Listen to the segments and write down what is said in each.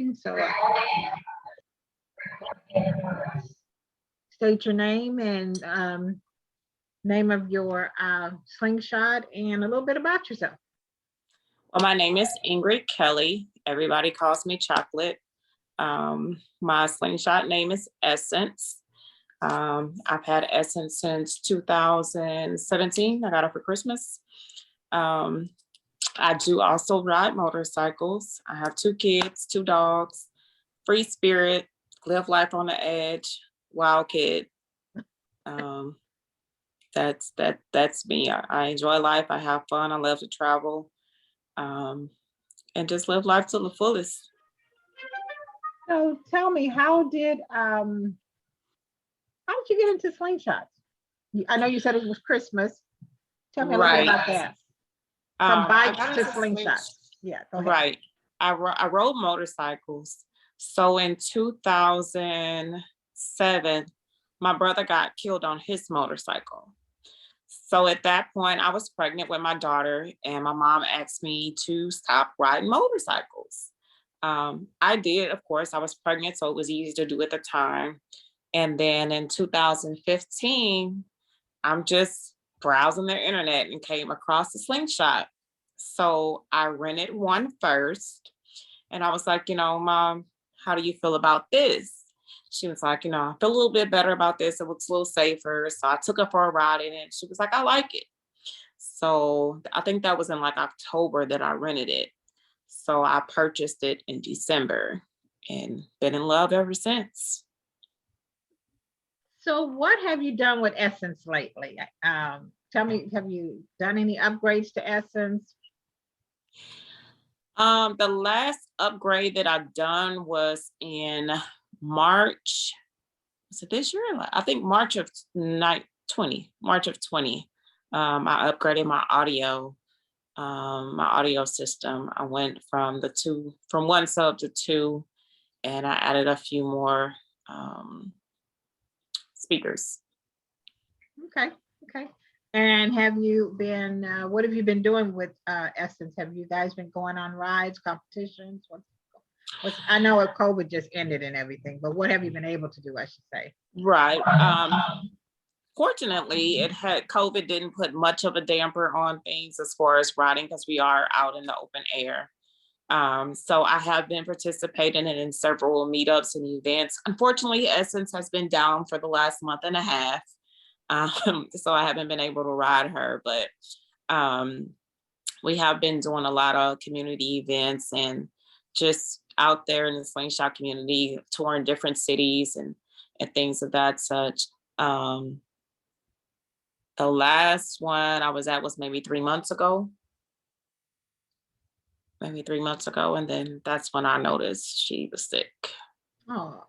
recording. So state your name and name of your slingshot and a little bit about yourself. Well, my name is Ingrid Kelly. Everybody calls me Chocolate. My slingshot name is Essence. I've had Essence since 2017. I got it for Christmas. I do also ride motorcycles. I have 2 kids, 2 dogs, free spirit, live life on the edge, wild kid. That's me. I enjoy life. I have fun. I love to travel, and just live life to the fullest. So tell me, how did you get into slingshots? I know you said it was Christmas. Tell me a little bit about that. From bikes to slingshots. Yeah, go ahead. Right. I rode motorcycles. So in 2007, my brother got killed on his motorcycle. So at that point, I was pregnant with my daughter, and my mom asked me to stop riding motorcycles. I did, of course. I was pregnant, so it was easy to do at the time. And then in 2015, I'm just browsing the internet and came across the slingshot. So I rented one first, and I was like, Mom, how do you feel about this? She was like, I feel a little bit better about this. It looks a little safer. So I took her for a ride in it. She was like, I like it. So I think that was in like October that I rented it. So I purchased it in December and been in love ever since. So what have you done with Essence lately? Tell me, have you done any upgrades to Essence? The last upgrade that I've done was in March. Was it this year? I think March of 20. I upgraded my audio system. I went from 1 sub to 2, and I added a few more speakers. Okay. And have you been, what have you been doing with Essence? Have you guys been going on rides, competitions? I know COVID just ended and everything, but what have you been able to do, I should say? Right. Fortunately, COVID didn't put much of a damper on things as far as riding, because we are out in the open air. So I have been participating in several meetups and events. Unfortunately, Essence has been down for the last month and a half. So I haven't been able to ride her, but we have been doing a lot of community events and just out there in the slingshot community, touring different cities and things of that such. The last one I was at was maybe 3 months ago. And then that's when I noticed she was sick. Oh,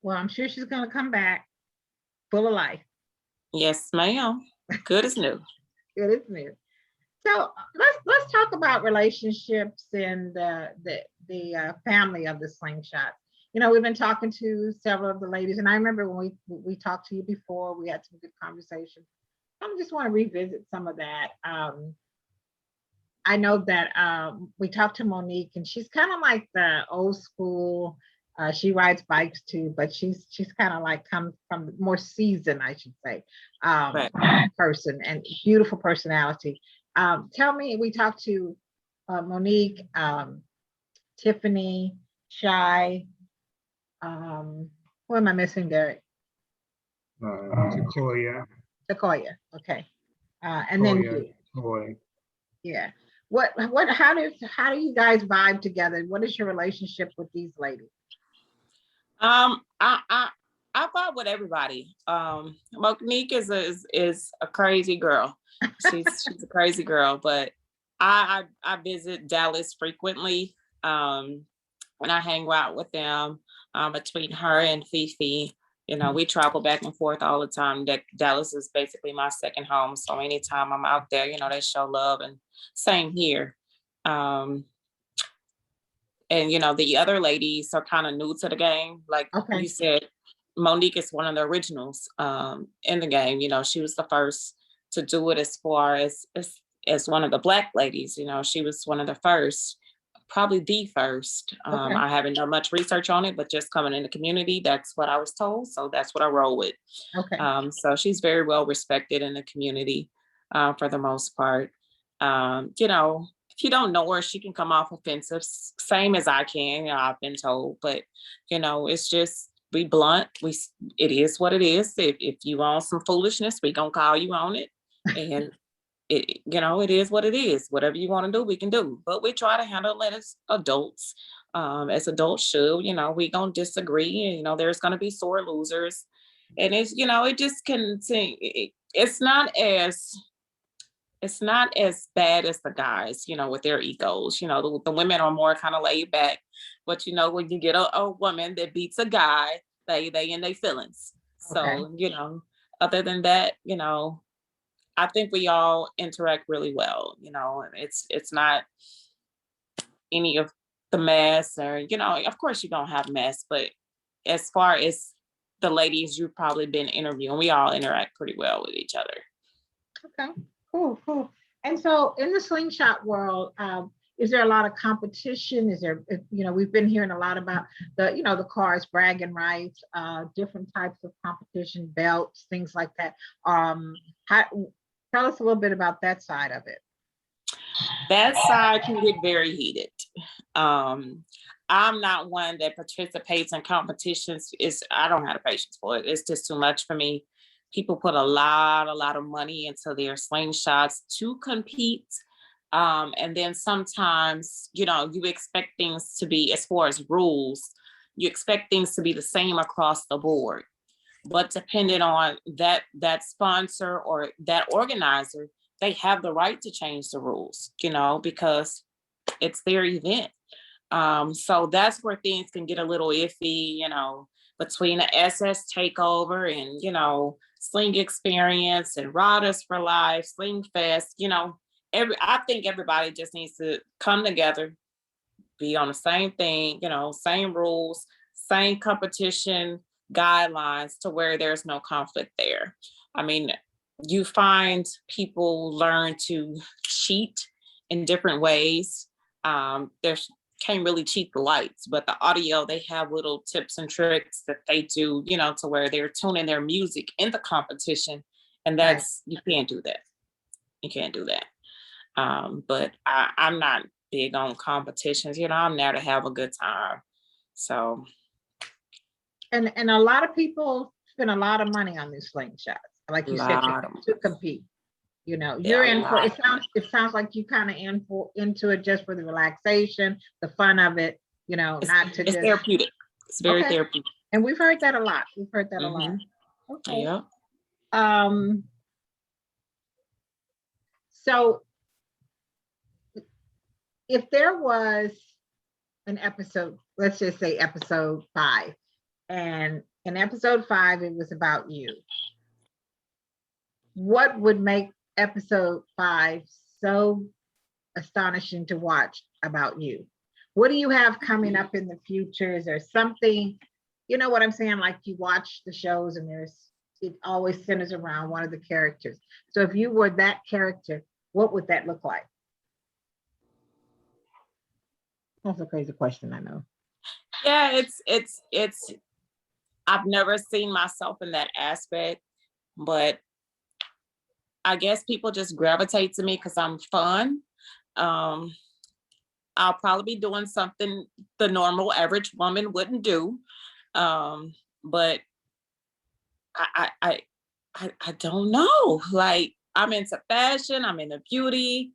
well, I'm sure she's going to come back full of life. Yes, ma'am. Good as new. Good as new. So let's talk about relationships and the family of the slingshot. We've been talking to several of the ladies, and I remember when we talked to you before, we had some good conversation. I just want to revisit some of that. I know that we talked to Monique, and she's kind of like the old school. She rides bikes too, but she's kind of like come from more seasoned, I should say, Right. person, and beautiful personality. Tell me, we talked to Monique, Tiffany, Shy. Who am I missing, Derek? Sequoia. Okay. And then you. Boy. Yeah. How do you guys vibe together? What is your relationship with these ladies? I vibe with everybody. Monique is a crazy girl. She's a crazy girl, but I visit Dallas frequently. When I hang out with them, between her and Fifi, we travel back and forth all the time. Dallas is basically my second home. So anytime I'm out there, they show love, and same here. And the other ladies are kind of new to the game. Like you said, Monique is one of the originals in the game. She was the first to do it as far as one of the Black ladies. She was one of the first. probably the first. Okay. I haven't done much research on it, but just coming in the community, that's what I was told. So that's what I roll with. Okay. So she's very well respected in the community for the most part. You know, if you don't know her, she can come off offensive, same as I can. You know, I've been told, but you know, it's just be blunt. It is what it is. If you on some foolishness, we gonna call you on it, and you know, it is what it is. Whatever you want to do, we can do. But we try to handle it as adults should. You know, we gonna disagree, and you know, there's gonna be sore losers, and it's you know, it just can. It's not as bad as the guys, you know, with their egos. You know, the women are more kind of laid back. But you know, when you get a woman that beats a guy, they in their feelings. Okay. So, you know, other than that, you know, I think we all interact really well. You know, it's not any of the mess or, you know, of course you don't have mess, but as far as the ladies you've probably been interviewing, we all interact pretty well with each other. Okay. Cool. Cool. And so, in the slingshot world, is there a lot of competition? Is there, you know, we've been hearing a lot about the, you know, the cars, bragging rights, different types of competition, belts, things like that. How, tell us a little bit about that side of it. That side can get very heated. Um, I'm not one that participates in competitions. I don't have the patience for it. It's just too much for me. People put a lot of money into their slingshots to compete. And then sometimes, you know, you expect things to be, as far as rules, you expect things to be the same across the board. But depending on that sponsor or that organizer, they have the right to change the rules, you know, because it's their event. So that's where things can get a little iffy, you know, between the SS takeover and, you know, Sling Experience and Riders for Life, Sling Fest, you know, I think everybody just needs to come together, be on the same thing, you know, same rules, same competition guidelines to where there's no conflict there. I mean, you find people learn to cheat in different ways. There's can't really cheat the lights, but the audio, they have little tips and tricks that they do, you know, to where they're tuning their music in the competition. And Right. you can't do that. You can't do that. But I'm not big on competitions. You know, I'm there to have a good time. So, And a lot of people spend a lot of money on these slingshots, like you said, lot of, to compete. You know, you're yeah, a in for lot. it sounds like you kind of into it just for the relaxation, the fun of it, you know, not to It's just therapeutic. It's very okay. therapeutic. And we've heard that a lot. We've heard that a lot. Hmm. Okay. Yeah. Um, so if there was an episode, let's just say episode 5, and in episode 5 it was about you, what would make episode 5 so astonishing to watch about you? What do you have coming up in the future? Is there something, you know what I'm saying? Like you watch the shows and it always centers around one of the characters. So if you were that character, what would that look like? That's a crazy question, I know. Yeah, it's I've never seen myself in that aspect, but I guess people just gravitate to me because I'm fun. Um, I'll probably be doing something the normal average woman wouldn't do. But I, I I don't know. Like I'm into fashion, I'm into beauty.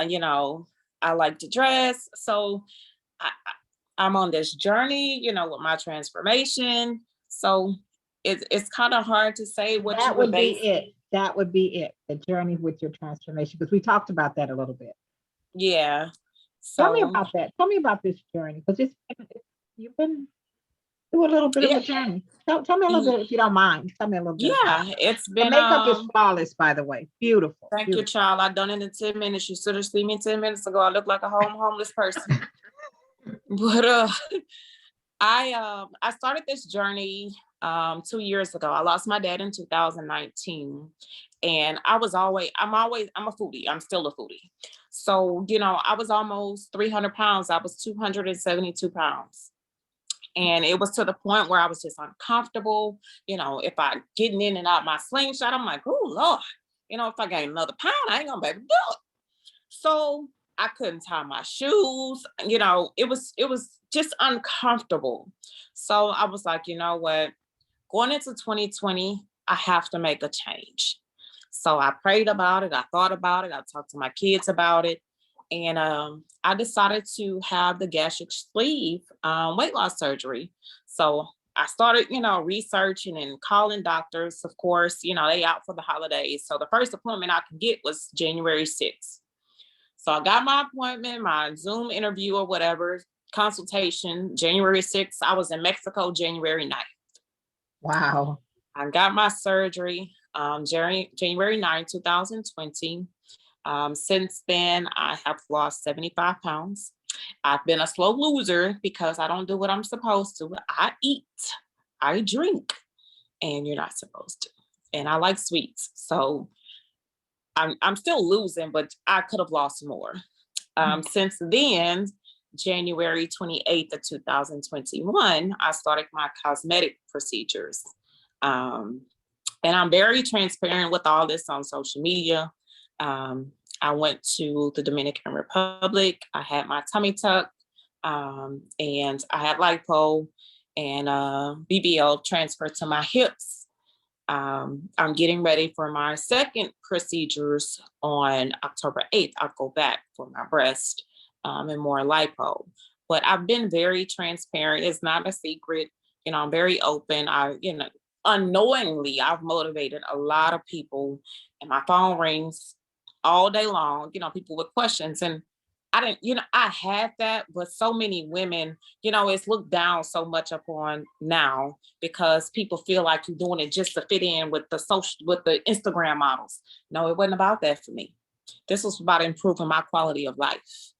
You know, I like to dress. So I'm on this journey, you know, with my transformation. So it's kind of hard to say what you That would would be base. it. That would be it. The journey with your transformation, because we talked about that a little bit. Yeah. Tell me So about that. Tell me about this journey, because you've been through a little bit of yeah, a journey. Tell me a little bit if you don't mind. Tell me a little bit about yeah, it's the been makeup is flawless, by the way. Beautiful. thank you, Beautiful. child. I done it in 10 minutes. You should have seen me 10 minutes ago. I look like a homeless person. But I started this journey 2 years ago. I lost my dad in 2019. And I'm a foodie. I'm still a foodie. So, I was almost 300 pounds. I was 272 pounds. And it was to the point where I was just uncomfortable. If I getting in and out my slingshot, I'm like, oh Lord, if I gain another pound, I ain't gonna be able to do it. So I couldn't tie my shoes. It was just uncomfortable. So I was like, you know what? Going into 2020, I have to make a change. So I prayed about it. I thought about it. I talked to my kids about it. And I decided to have the gastric sleeve weight loss surgery. So I started, researching and calling doctors. Of course, they out for the holidays. So the first appointment I could get was January 6th. So I got my appointment, my Zoom interview or whatever, consultation, January 6th. I was in Mexico, January 9th. Wow. I got my surgery January 9th, 2020. Since then, I have lost 75 pounds. I've been a slow loser because I don't do what I'm supposed to. I eat, I drink, and you're not supposed to. And I like sweets. So I'm still losing, but I could have lost more. Since then, January 28th of 2021, I started my cosmetic procedures. And I'm very transparent with all this on social media. I went to the Dominican Republic. I had my tummy tuck, and I had lipo and BBL transferred to my hips. I'm getting ready for my second procedures on October 8th. I'll go back for my breast and more lipo. But I've been very transparent. It's not a secret. I'm very open. Unknowingly, I've motivated a lot of people, and my phone rings all day long, people with questions. And I didn't, I had that, but so many women, it's looked down so much upon now because people feel like you're doing it just to fit in with the Instagram models. No, it wasn't about that for me. This was about improving my quality of life.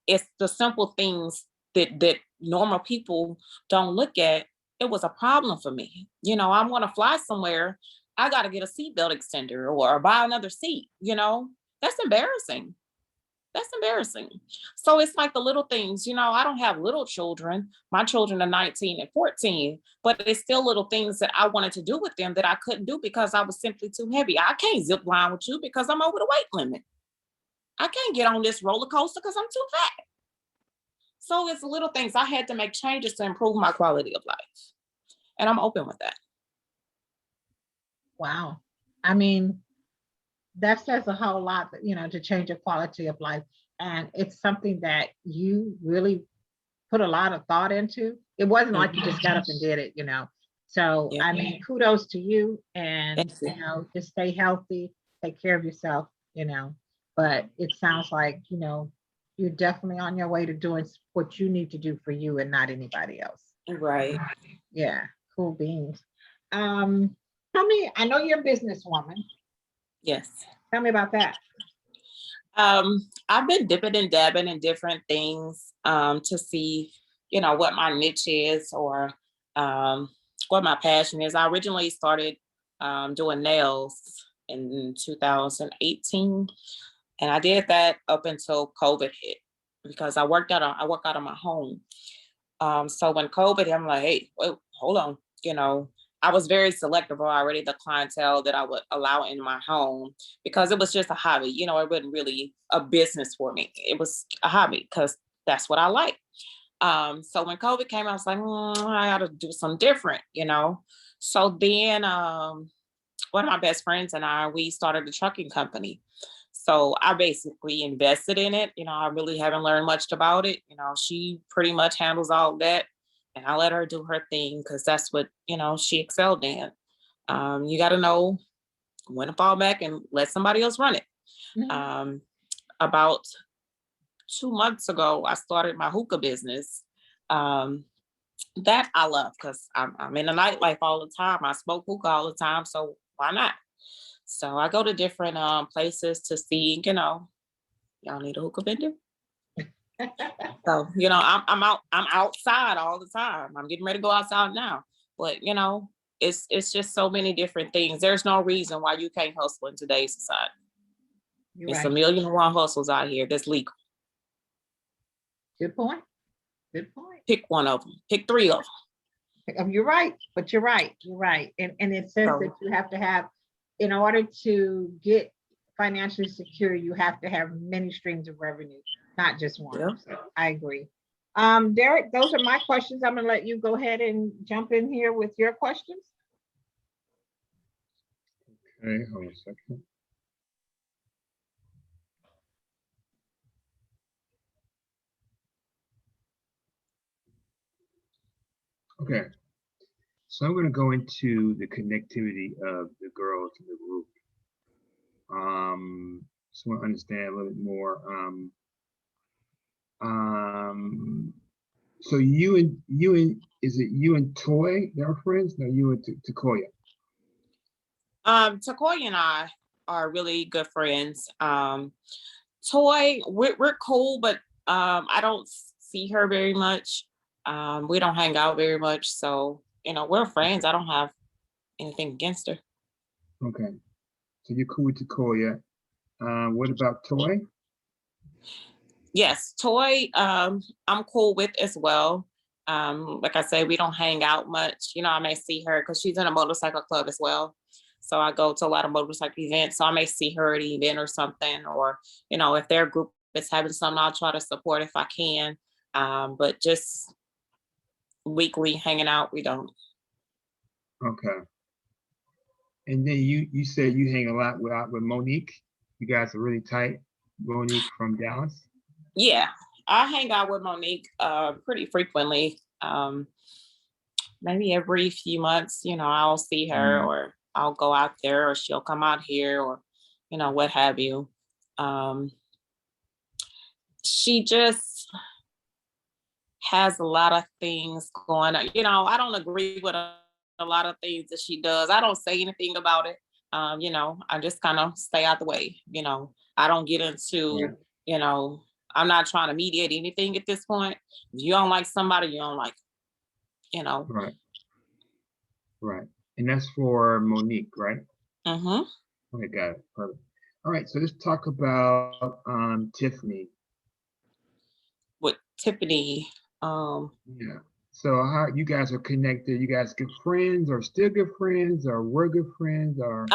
It's the simple things that normal people don't look at. It was a problem for me. I want to fly somewhere. I got to get a seatbelt extender or buy another seat. That's embarrassing. That's embarrassing. So it's like the little things, I don't have little children. My children are 19 and 14, but it's still little things that I wanted to do with them that I couldn't do because I was simply too heavy. I can't zip line with you because I'm over the weight limit. I can't get on this roller coaster because I'm too fat. So it's little things. I had to make changes to improve my quality of life. And I'm open with that. Wow. I mean, that says a whole lot, to change your quality of life. And it's something that you really put a lot of thought into. It wasn't like you just got up and did it, So, Yeah. I mean, kudos to you, and, Thank you. just stay healthy, take care of yourself, but it sounds like, you're definitely on your way to doing what you need to do for you and not anybody else. Right. Yeah. Cool beans. Tell me, I know you're a businesswoman. Yes. Tell me about that. I've been dipping and dabbing in different things to see, what my niche is or what my passion is. I originally started doing nails in 2018, and I did that up until COVID hit because I work out of my home. So when COVID hit, I'm like, hey, wait, hold on, I was very selective already, the clientele that I would allow in my home because it was just a hobby. It wasn't really a business for me. It was a hobby because that's what I like. So when COVID came, I was like, I got to do something different, So then one of my best friends and we started a trucking company. So I basically invested in it. I really haven't learned much about it. She pretty much handles all that. And I let her do her thing because that's what, she excelled in. You got to know when to fall back and let somebody else run it. Mhm. About 2 months ago, I started my hookah business. That I love because I'm in the nightlife all the time. I smoke hookah all the time. So why not? So I go to different places to see, y'all need a hookah vendor? So, I'm outside all the time. I'm getting ready to go outside now. But, it's just so many different things. There's no reason why you can't hustle in today's society. You're It's a right. million and one hustles out here that's legal. Good point. Good point. Pick one of them. Pick three of You're right, but you're right. You're right. And it says that them. you have to have, in order to get financially secure, you have to have many streams of revenue, not just So, one. yeah. So I agree. Derek, those are my questions. I'm gonna let you go ahead and jump in here with your questions. Okay, hold on a second. Okay, so I'm going to go into the connectivity of the girls in the group. Just want to understand a little bit more. So is it you and Toy that are friends? No, you and Takoya. Takoya and I are really good friends. Toy, we're cool, but I don't see her very much. We don't hang out very much, so we're friends. I don't have anything against her. Okay, so you're cool with Takoya. What about Toy? Yes, Toy, I'm cool with as well. Like I said, we don't hang out much. I may see her because she's in a motorcycle club as well. So I go to a lot of motorcycle events. So I may see her at an event or something, or if their group is having something, I'll try to support if I can. But just weekly hanging out, we don't. Okay. And then you said you hang a lot with Monique. You guys are really tight. Monique from Dallas. Yeah, I hang out with Monique pretty frequently. Maybe every few months, I'll see her or I'll go out there or she'll come out here or, what have you. She just has a lot of things going on. I don't agree with a lot of things that she does. I don't say anything about it. I just kind of stay out the way. I don't get into, I'm not trying to mediate anything at this point. If you don't like somebody, you don't like, Right. Right. And that's for Monique, right? Mm-hmm. Okay, got it. Perfect. All right, so let's talk about Tiffany. With Tiffany. Yeah. So how you guys are connected? You guys good friends or still good friends or were good friends or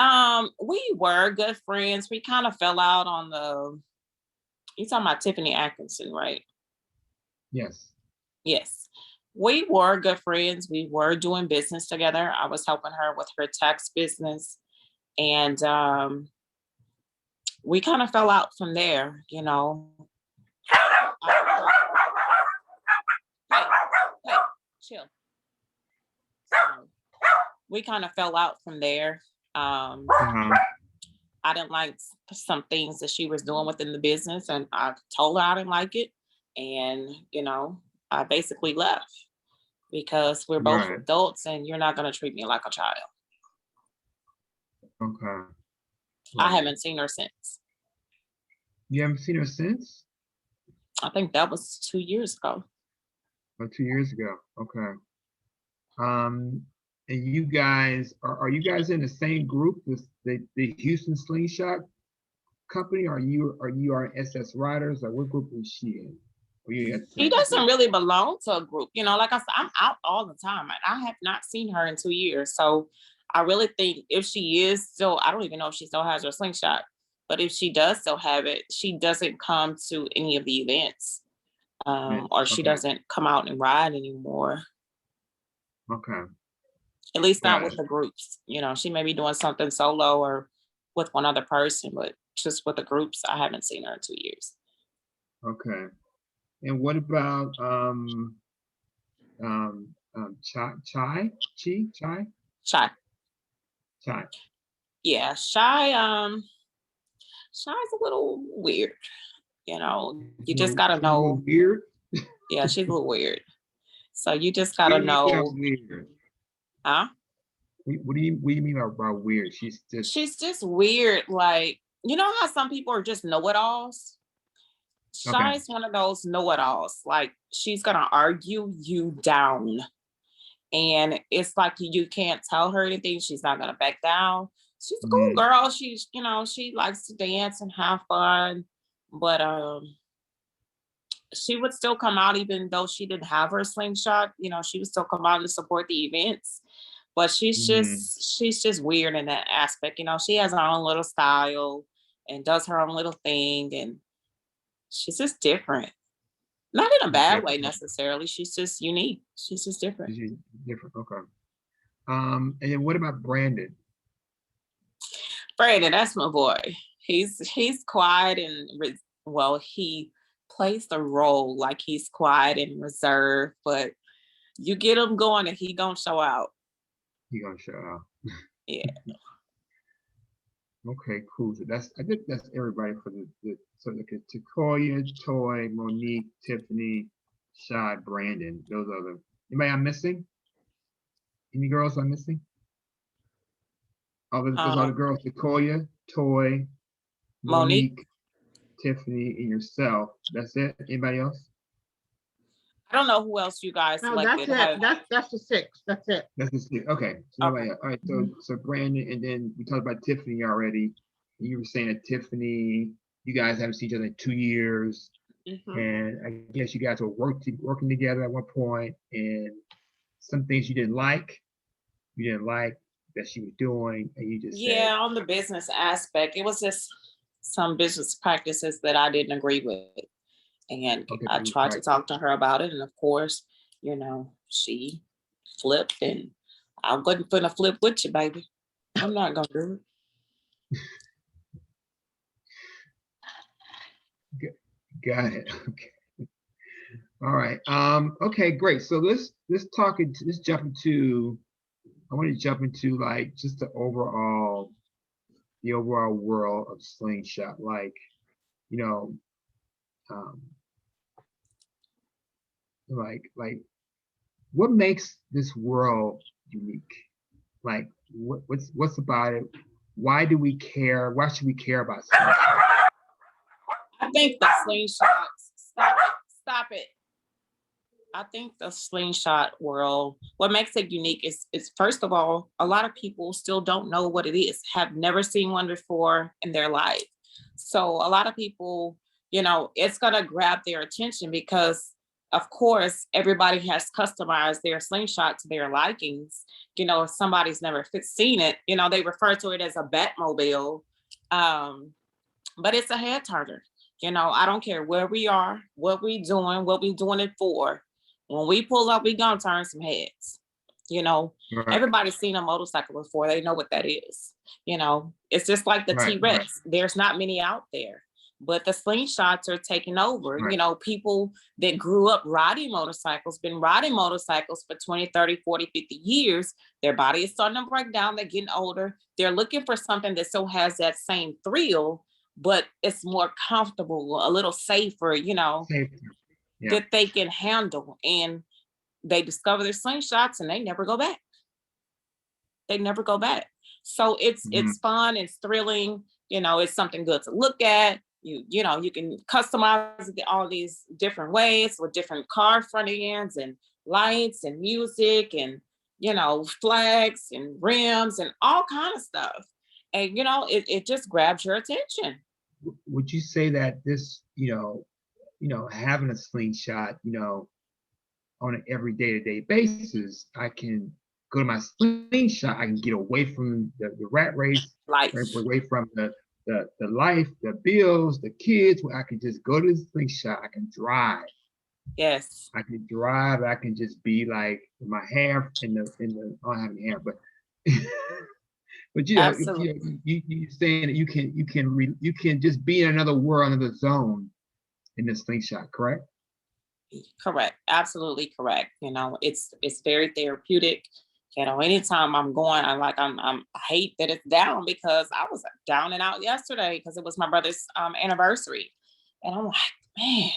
We were good friends. We kind of fell out on you talking about Tiffany Atkinson, right? yes. Yes. We were good friends. We were doing business together. I was helping her with her tax business. And we kind of fell out from there, Hey, hey, chill. We kind of fell out from there. I didn't like some things that she was doing within the business, and I told her I didn't like it. And, I basically left because we're both Right. adults and you're not going to treat me like a child. Okay. I haven't seen her since. You haven't seen her since? I think that was 2 years ago. Oh, 2 years ago. Okay. And you guys are you guys in the same group, the Houston Slingshot company? Are you SS Riders or what group is she in? She doesn't really belong to a group. Like I said, I'm out all the time. I have not seen her in 2 years. So I really think if she is still, I don't even know if she still has her slingshot, but if she does still have it, she doesn't come to any of the events, or she doesn't come out and ride anymore. Okay. At least not with the groups. She may be doing something solo or with one other person, but just with the groups, I haven't seen her in 2 years. Okay. And what about Chai? Yeah, Shy's a little weird. You just gotta know. Weird. Yeah, she's a little weird. So you just gotta know. Weird. Huh? What do you mean by weird? She's just weird. Like, how some people are just know-it-alls? Shy's one of those know-it-alls. Like, she's gonna argue you down. And it's like you can't tell her anything. She's not gonna back down. she's a cool girl. She's, she likes to dance and have fun, but she would still come out even though she didn't have her slingshot. She would still come out and support the events. But she's just weird in that aspect. She has her own little style and does her own little thing, and she's just different. Not in a bad way necessarily. She's just unique. She's just different. She's different. Okay. And then what about Brandon? Brandon, that's my boy. He's quiet and he plays the role like he's quiet and reserved, but you get him going and he gonna show out. He gonna show out. Yeah. Okay, cool. So I think that's everybody for so look at Takoya, Toy, Monique, Tiffany, Shad, Brandon. Those are the anybody I'm missing? Any girls I'm missing? Those are the girls, Takoya, Toy, Monique, Tiffany, and yourself. That's it. Anybody else? I don't know who else you guys selected. That's it. That's the 6. That's it. That's the 6. Okay. So all right. So Brandon, and then we talked about Tiffany already. You were saying that Tiffany, you guys haven't seen each other in 2 years, and I guess you guys were working together at one point, and some things you didn't like that she was doing, and you just said, on the business aspect, it was just some business practices that I didn't agree with. And I tried to talk to her about it. And of course, she flipped, and I wasn't gonna flip with you, baby. I'm not gonna do it. Got it. Okay. All right. Okay, great. So let's jump into, I want to jump into like just the overall world of Slingshot. Like, like what makes this world unique? Like what's about it? Why do we care? Why should we care about Slingshot? I think the Slingshot, stop it. I think the Slingshot world, what makes it unique is first of all, a lot of people still don't know what it is, have never seen one before in their life. So a lot of people, it's gonna grab their attention because of course, everybody has customized their slingshot to their likings. If somebody's never seen it, they refer to it as a Batmobile, but it's a head turner. I don't care where we are, what we doing it for. When we pull up, we gonna turn some heads. Right. Everybody's seen a motorcycle before. They know what that is. It's just like the T-Rex. Right. There's not many out there. But the slingshots are taking over. Right. People that grew up riding motorcycles, been riding motorcycles for 20, 30, 40, 50 years. Their body is starting to break down. They're getting older. They're looking for something that still has that same thrill, but it's more comfortable, a little safer, safer. Yeah. That they can handle. And they discover their slingshots and they never go back. So it's fun, it's thrilling, it's something good to look at. You can customize it all these different ways with different car front ends and lights and music and, flags and rims and all kind of stuff. And, it just grabs your attention. Would you say that this, having a slingshot, on an every day-to-day basis, I can go to my slingshot, I can get away from the rat race, life. Away from the life, the bills, the kids, where I can just go to the slingshot, I can drive. Yes. I can drive, I can just be like my hair in the I don't have any hair, but but you're saying that you can just be in another world, another zone in the slingshot, correct? Correct. Absolutely correct. It's very therapeutic. Anytime I'm going, I hate that it's down because I was down and out yesterday because it was my brother's anniversary. And I'm like, man,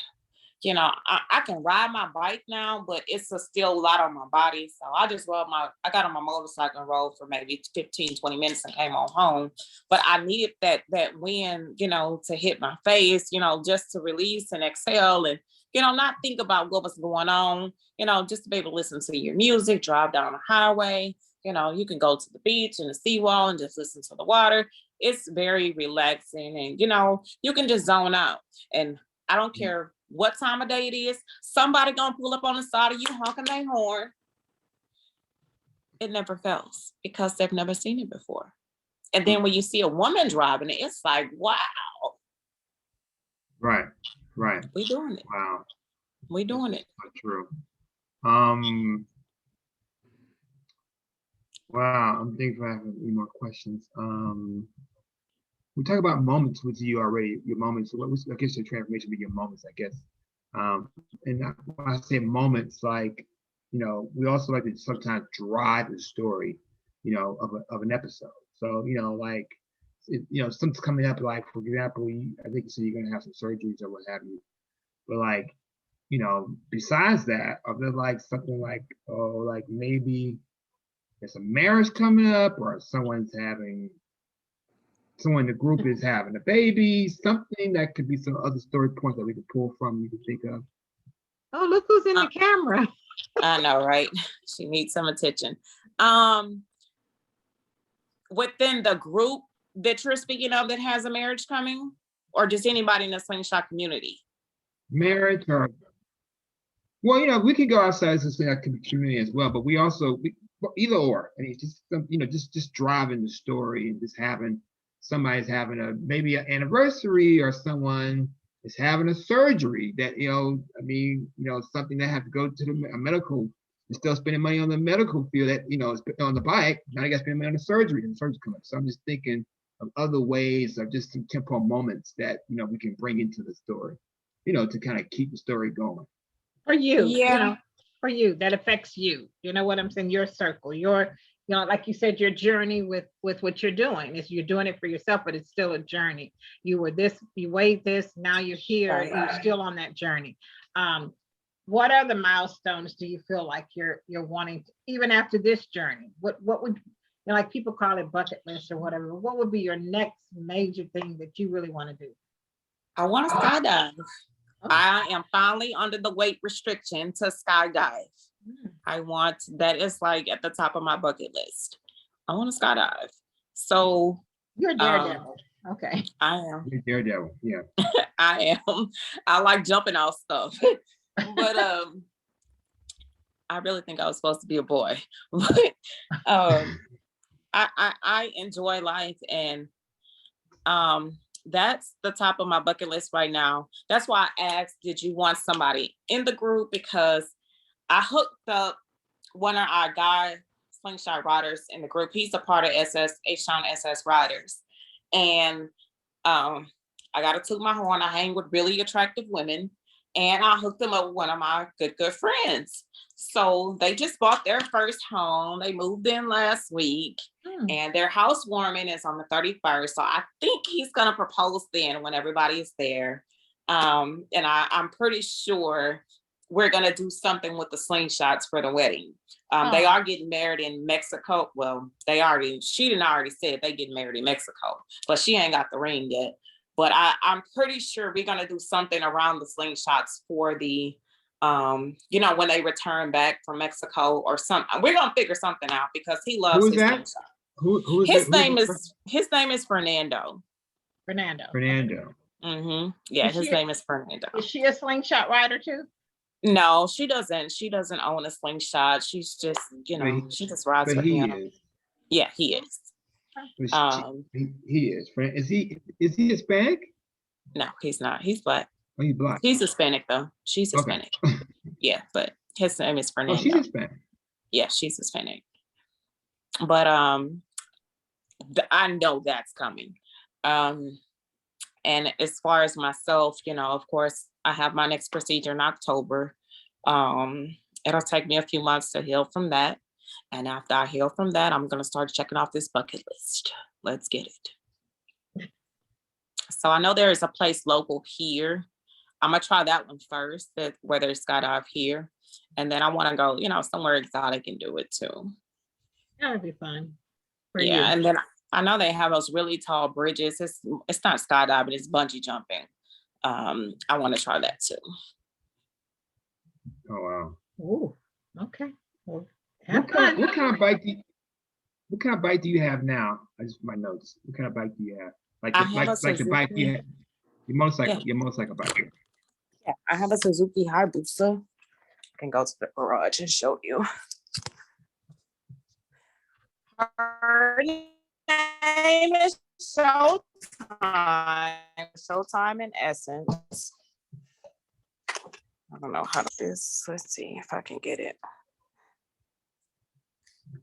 I can ride my bike now, but it's still a lot on my body. So I just I got on my motorcycle and rode for maybe 15, 20 minutes and came on home. But I needed that wind, to hit my face, just to release and exhale and, not think about what was going on, just to be able to listen to your music, drive down the highway, You know, you can go to the beach and the seawall and just listen to the water. It's very relaxing, and you know, you can just zone out. And I don't care what time of day it is, somebody gonna pull up on the side of you honking their horn. It never fails because they've never seen it before. And then when you see a woman driving it, it's like, wow. Right. We doing it. Wow. We doing That's it. so true. Wow. I'm thinking if I have any more questions. We talk about moments with you already. Your moments. What was, I guess, your transformation with your moments, I guess. And when I say moments, like, you know, we also like to sometimes drive the story, you know, of an episode. So, you know, like, you know, something's coming up, like, for example, I think you said you're gonna have some surgeries or what have you. But like, you know, besides that, are there like something like, oh, like maybe there's a marriage coming up, or someone in the group is having a baby, something that could be some other story points that we could pull from, you could think of. Oh, look who's in the camera. I know, right? She needs some attention. Within the group that you're speaking of that has a marriage coming, or just anybody in the Slingshot community? Marriage, or, well, you know, we could go outside and say that could be community as well, but we also, well, either or. I mean, just you know, just driving the story and just having somebody's having a maybe an anniversary, or someone is having a surgery that, you know, I mean, you know, something that have to go to a medical, and still spending money on the medical field that, you know, is on the bike. Now you got to spend money on the surgery, and the surgery coming up. So I'm just thinking of other ways of just some temporal moments that, you know, we can bring into the story, you know, to kind of keep the story going. For you, you Yeah. know, for you, that affects you. You know what I'm saying? Your circle, your, you know, like you said, your journey with what you're doing is you're doing it for yourself, but it's still a journey. You were this, you weighed this, now you're here, Right. you're still on that journey. What other milestones do you feel like you're wanting to, even after this journey? What would, you know, like people call it bucket list or whatever. What would be your next major thing that you really want to do? I want to skydive. Oh. I am finally under the weight restriction to skydive. I want, that is like at the top of my bucket list. I want to skydive. So You're a daredevil. Okay. I am. You're a daredevil, yeah. I am. I like jumping off stuff. But I really think I was supposed to be a boy. But I enjoy life, and that's the top of my bucket list right now. That's why I asked, did you want somebody in the group? Because I hooked up one of our guy Slingshot riders in the group. He's a part of H-Town SS Riders. And I got to toot my horn. I hang with really attractive women. And I hooked them up with one of my good friends. So they just bought their first home. They moved in last week. And their housewarming is on the 31st. So I think he's going to propose then when everybody is there. And I'm pretty sure we're going to do something with the Slingshots for the wedding. They are getting married in Mexico. Well, she didn't already said they getting married in Mexico, but she ain't got the ring yet. But I'm pretty sure we're going to do something around the Slingshots for the, you know, when they return back from Mexico or something. We're going to figure something out because he loves his Slingshot. Who is his name is Fernando. Fernando. Mm-hmm. Yeah, his name is Fernando. Is she a Slingshot rider too? No, she doesn't. She doesn't own a Slingshot. She's just, you know, she just rides with him. Is. Yeah, he is. He is. Is he Hispanic? No, he's not. He's black. Oh, he's black. He's Hispanic though. She's Hispanic. Okay. Yeah, but his name is Fernando. Oh, she's Hispanic. Yeah, she's Hispanic. But I know that's coming. And as far as myself, you know, of course, I have my next procedure in October. It'll take me a few months to heal from that. And after I heal from that, I'm going to start checking off this bucket list. Let's get it. So I know there is a place local here. I'm going to try that one first, where there's skydive here. And then I want to go, you know, somewhere exotic and do it too. That would be fun. Yeah, and then I know they have those really tall bridges. It's not skydiving, it's bungee jumping. I want to try that too. Oh wow. Ooh, okay. Well, what kind of bike What kind of bike do you have now? I just my notes. What kind of bike do you have? Like I the, have a like the bike you Suzuki. have, your Yeah. motorcycle bike. Yeah, I have a Suzuki Hayabusa. Can go to the garage and show you. Her name is Showtime. Showtime in Essence. I don't know how to do this. Let's see if I can get it.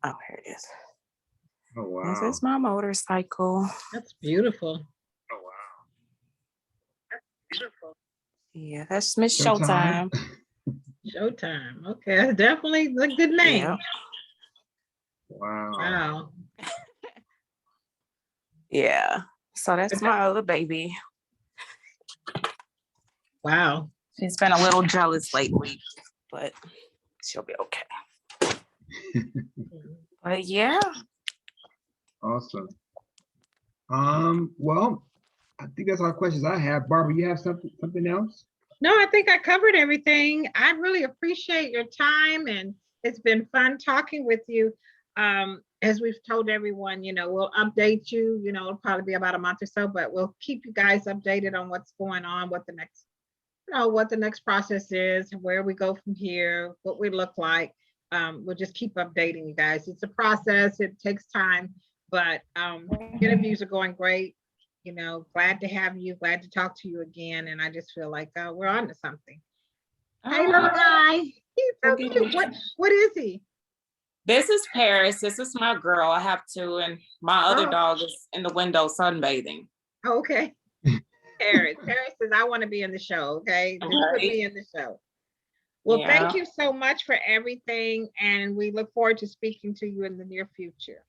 Oh, here it is. Oh wow. This is my motorcycle. That's beautiful. Oh wow. Yeah, that's Miss Showtime. Showtime. Showtime. Okay, that's definitely a good name. Yeah. Wow. Wow. Yeah. So that's my other baby. Wow. She's been a little jealous lately, but she'll be okay. But yeah. Awesome. Well, I think that's all the questions I have. Barbara, you have something else? No, I think I covered everything. I really appreciate your time, and it's been fun talking with you. As we've told everyone, we'll update you, it'll probably be about a month or so, but we'll keep you guys updated on what's going on, what the next process is, where we go from here, what we look like. We'll just keep updating you guys. It's a process, it takes time, but interviews are going great. Glad to have you, glad to talk to you again. And I just feel like we're on to something. Hey, little guy. He's so Okay. cute. What is he? This is Paris. This is my girl. I have two, and my other Oh. dog is in the window sunbathing. Oh, okay. Paris says, I want to be in the show. Okay. Just put me in the show. Well, thank you so much for everything. And we look forward to speaking to you in the near future.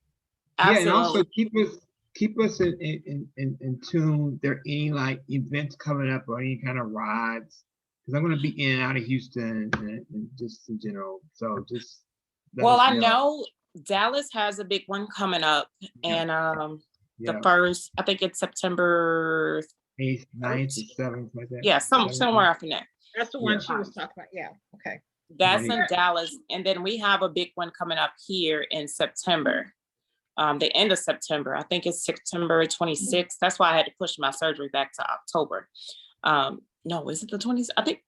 Yeah, and also keep us in tune. There any like events coming up or any kind of rides? Because I'm going to be in and out of Houston and just in general. So just well, I know Dallas has a big one coming up, and the first, I think it's September 8th, 9th, or 7th, like that. Yeah, somewhere after that. That's the one she was talking about. Yeah. Okay. That's in Dallas, and then we have a big one coming up here in September. The end of September. I think it's September 26th. That's why I had to push my surgery back to October. No, is it the 20th? I think.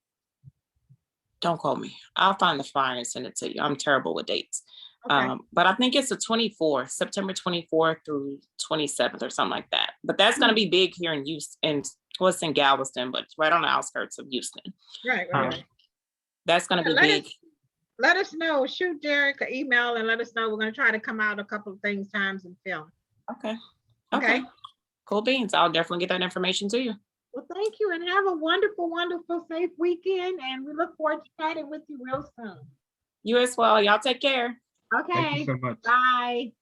Don't call me. I'll find the flyer and send it to you. I'm terrible with dates. Okay. But I think it's the 24th, September 24th through 27th or something like that. But that's going to be big here in Houston. Well, it's in Galveston, but it's right on the outskirts of Houston. Right. That's going to be big. Let us know. Shoot Derek an email and let us know. We're going to try to come out a couple of times and film. Okay. Cool beans. I'll definitely get that information to you. Well, thank you, and have a wonderful, wonderful, safe weekend. And we look forward to chatting with you real soon. You as well. Y'all take care. Okay. Thank you so much. Bye.